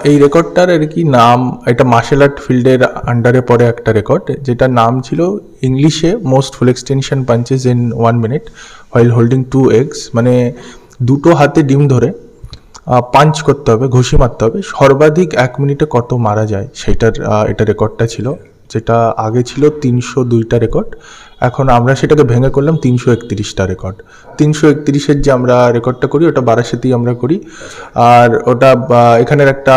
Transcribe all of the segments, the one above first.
এই রেকর্ডটার আর কি নাম, এটা মার্শাল আর্ট ফিল্ডের আন্ডারে পড়ে একটা রেকর্ড, যেটার নাম ছিল ইংলিশে most full extension punches in 1 minute while holding 2 eggs, মানে দুটো হাতে ডিম ধরে পাঞ্চ করতে হবে, ঘুষি মারতে হবে, সর্বাধিক 1 মিনিটে কত মারা যায় সেটার এটা রেকর্ডটা ছিল, যেটা আগে ছিল 302টা রেকর্ড। এখন আমরা সেটাকে ভেঙে করলাম 331টা রেকর্ড। 331-এর যে আমরা রেকর্ডটা করি ওটা বারাসাতেই আমরা করি, আর ওটা এখানের একটা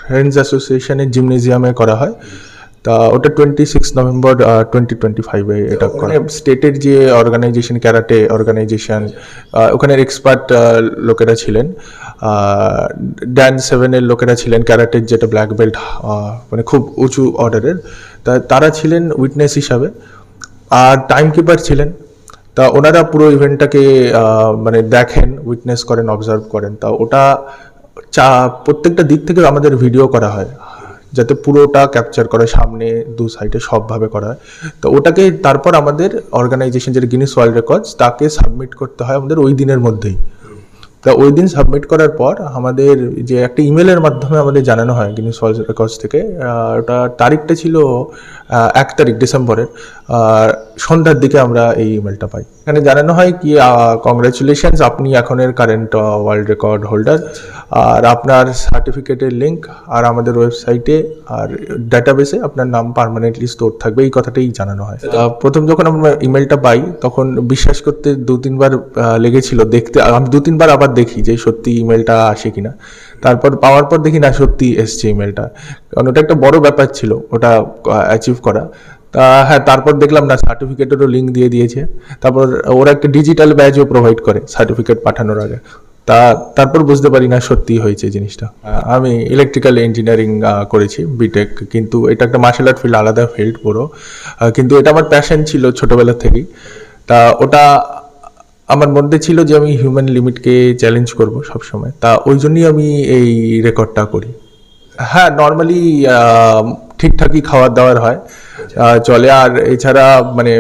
ফ্রেন্ডস অ্যাসোসিয়েশনের জিমনেজিয়ামে করা হয়। তা ওটা 26 নভেম্বর 2025-এ এটা করে। স্টেটের যে অর্গানাইজেশন, ক্যারাটে অর্গানাইজেশন, ওখানের এক্সপার্ট লোকেরা ছিলেন, ড্যান 7-এর লোকেরা ছিলেন, ক্যারাটের যেটা ব্ল্যাক বেল্ট, মানে খুব উঁচু অর্ডারের, তারা ছিলেন উইটনেস হিসাবে, আর টাইম কিপার ছিলেন। তা ওনারা পুরো ইভেন্টটাকে মানে দেখেন, উইটনেস করেন, অবজার্ভ করেন। তা ওটা প্রত্যেকটা দিক থেকে আমাদের ভিডিও করা হয়, যাতে পুরোটা ক্যাপচার করে, সামনে দু সাইডে সবভাবে করা হয়। তো ওটাকে তারপর আমাদের অর্গানাইজেশন, যেটা গিনিস ওয়ার্ল্ড রেকর্ডস, তাকে সাবমিট করতে হয় আমাদের ওই দিনের মধ্যেই। তা ওই দিন সাবমিট করার পর আমাদের যে একটা ইমেলের মাধ্যমে আমাদের জানানো হয় গিনিস ওয়ার্ল্ড রেকর্ডস থেকে, ওটা তারিখটা ছিল 1 তারিখ ডিসেম্বরের, সন্ধ্যার দিকে আমরা এই ইমেলটা পাই। এখানে জানানো হয় কি, কংগ্রাচুলেশনস, আপনি এখনের কারেন্ট ওয়ার্ল্ড রেকর্ড হোল্ডার, আর আপনার সার্টিফিকেটের লিঙ্ক আর আমাদের ওয়েবসাইটে আর ডাটাবেসে আপনার নাম পার্মানেন্টলি স্টোর থাকবে, এই কথাটাই জানানো হয়। প্রথম যখন আমরা ইমেলটা পাই তখন বিশ্বাস করতে 2-3 বার লেগেছিল, দেখতে আমি 2-3 বার আবার দেখি যে সত্যি ইমেলটা আসে কিনা। তারপর পাওয়ার পর দেখি না, সত্যি এসছে ইমেলটা, কারণ ওটা একটা বড় ব্যাপার ছিল ওটা অ্যাচিভ করা। তা হ্যাঁ, তারপর দেখলাম না সার্টিফিকেটেরও লিঙ্ক দিয়ে দিয়েছে, তারপর ওরা একটা ডিজিটাল ব্যাজও প্রোভাইড করে সার্টিফিকেট পাঠানোর আগে। তারপর বুঝতে পারি না সত্যি হয়েছে জিনিসটা। আমি ইলেকট্রিক্যাল ইঞ্জিনিয়ারিং করেছি, বিটেক, কিন্তু এটা একটা মার্শাল আর্ট ফিল্ড, আলাদা ফিল্ড পুরো, কিন্তু এটা আমার প্যাশন ছিল ছোটোবেলা থেকেই। তা ওটা আমার মধ্যে ছিল যে আমি হিউম্যান লিমিটকে চ্যালেঞ্জ করব সবসময়, তা ওই জন্যই আমি এই রেকর্ডটা করি। হ্যাঁ, নর্মালি ঠিকঠাকই খাবার দাবার হয়, চলে। আর এছাড়া মানে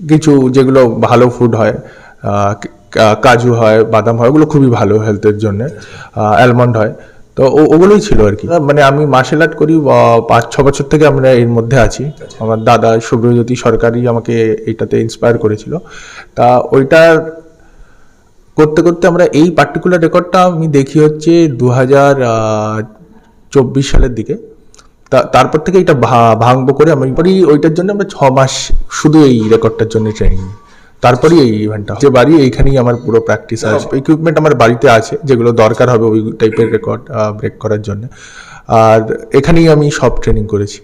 কিছু যেগুলো ভালো ফুড হয়, কাজু হয়, বাদাম হয়, ওগুলো খুবই ভালো হেলথের জন্য, অ্যালমন্ড হয়, তো ওগুলোই ছিল আর কি। মানে আমি মার্শাল আর্ট করি 5-6 বছর থেকে আমরা এর মধ্যে আছি। আমার দাদা শুভ্রজ্যোতি সরকারই আমাকে এইটাতে ইন্সপায়ার করেছিল। তা ওইটার করতে করতে আমরা এই পার্টিকুলার রেকর্ডটা আমি দেখি হচ্ছে 2024 সালের দিকে। তারপর থেকে এটা ভাঙবো করে আমি ওইটার জন্য আমরা 6 মাস শুধু এই রেকর্ডটার জন্য ট্রেনিং, তারপরেই এই ইভেন্টটা। যে বাড়ি এইখানেই আমার পুরো প্র্যাকটিস আছে, ইকুইপমেন্ট আমার বাড়িতে আছে যেগুলো দরকার হবে ওই টাইপের রেকর্ড ব্রেক করার জন্য, আর এখানেই আমি সব ট্রেনিং করেছি।